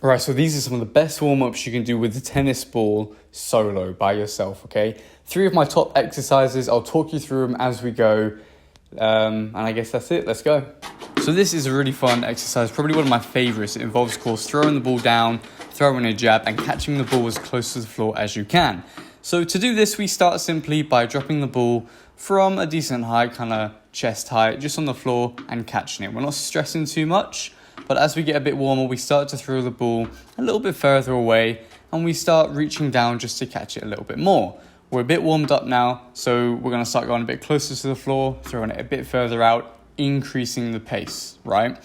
All right, so these are some of the best warm-ups you can do with the tennis ball solo by yourself, okay? 3 of my top exercises, I'll talk you through them as we go. And I guess that's it, let's go. So this is a really fun exercise, probably one of my favorites. It involves, of course, throwing the ball down, throwing a jab, and catching the ball as close to the floor as you can. So to do this, we start simply by dropping the ball from a decent height, kind of chest height, just on the floor and catching it. We're not stressing too much. But as we get a bit warmer, we start to throw the ball a little bit further away and we start reaching down just to catch it a little bit more. We're a bit warmed up now, so we're going to start going a bit closer to the floor, throwing it a bit further out, increasing the pace, right?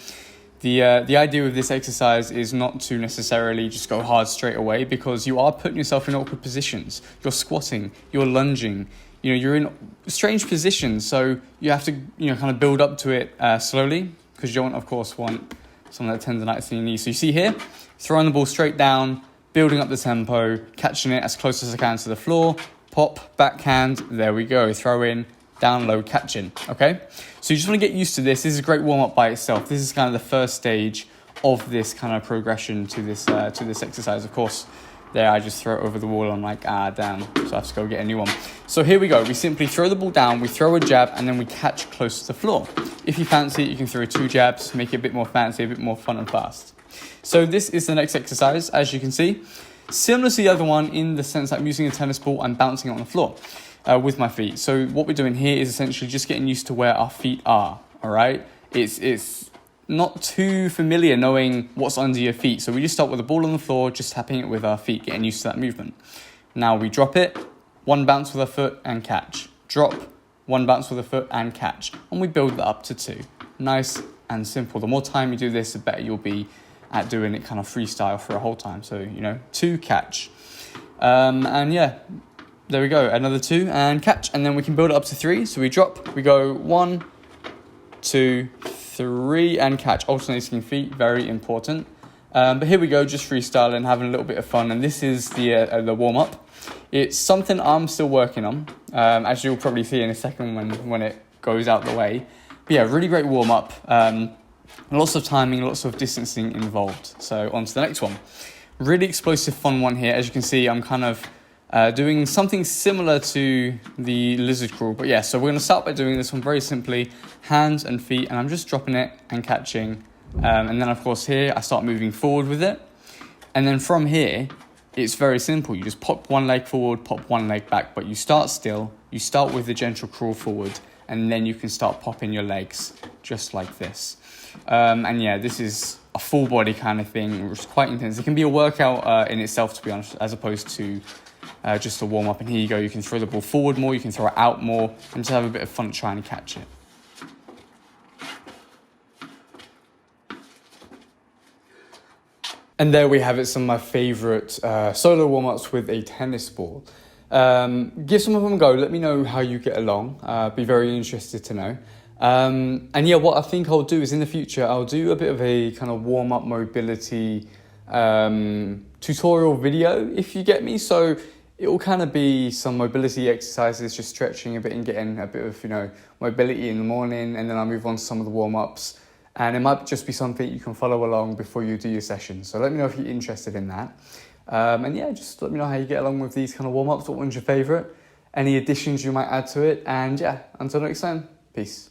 The idea with this exercise is not to necessarily just go hard straight away, because you are putting yourself in awkward positions. You're squatting, you're lunging, you're in strange positions, so you have to kind of build up to it slowly, because you don't, of course, want some of that tendonitis in your knee. So you see here, throwing the ball straight down, building up the tempo, catching it as close as I can to the floor, pop, backhand, there we go, throw in, down low, catching, okay? So you just want to get used to this. This is a great warm-up by itself. This is kind of the first stage of this kind of progression to this exercise. Of course, there I just throw it over the wall. I'm like, damn, so I have to go get a new one. So here we go. We simply throw the ball down, we throw a jab, and then we catch close to the floor. If you fancy it, you can throw 2 jabs, make it a bit more fancy, a bit more fun and fast. So this is the next exercise, as you can see. Similar to the other one in the sense that I'm using a tennis ball and bouncing it on the floor with my feet. So what we're doing here is essentially just getting used to where our feet are, all right? It's not too familiar knowing what's under your feet. So we just start with the ball on the floor, just tapping it with our feet, getting used to that movement. Now we drop it, 1 bounce with our foot and catch. Drop, 1 bounce with a foot and catch. And we build that up to 2. Nice and simple. The more time you do this, the better you'll be at doing it kind of freestyle for a whole time. So, 2, catch. And yeah, there we go. Another 2 and catch. And then we can build it up to 3. So we drop, we go 1, 2, 3 and catch. Alternating feet, very important. But here we go, just freestyling, having a little bit of fun. And this is the warm-up. It's something I'm still working on, as you'll probably see in a second when it goes out the way. But yeah, really great warm-up. Lots of timing, lots of distancing involved. So on to the next one. Really explosive, fun one here. As you can see, I'm kind of doing something similar to the lizard crawl. But yeah, so we're going to start by doing this one very simply. Hands and feet, and I'm just dropping it and catching. And then, of course, here I start moving forward with it. And then from here, it's very simple. You just pop 1 leg forward, pop 1 leg back, but you start still. You start with the gentle crawl forward, and then you can start popping your legs just like this. And yeah, this is a full body kind of thing, which is quite intense. It can be a workout in itself, to be honest, as opposed to just a warm up. And here you go. You can throw the ball forward more, you can throw it out more, and just have a bit of fun trying to catch it. And there we have it, some of my favourite solo warm-ups with a tennis ball. Give some of them a go. Let me know how you get along. Be very interested to know. And yeah, what I think I'll do is in the future, I'll do a bit of a kind of warm-up mobility tutorial video, if you get me. So it will kind of be some mobility exercises, just stretching a bit and getting a bit of, mobility in the morning. And then I'll move on to some of the warm-ups. And it might just be something you can follow along before you do your session. So let me know if you're interested in that. And yeah, just let me know how you get along with these kind of warm-ups. What one's your favourite? Any additions you might add to it? And yeah, until next time, peace.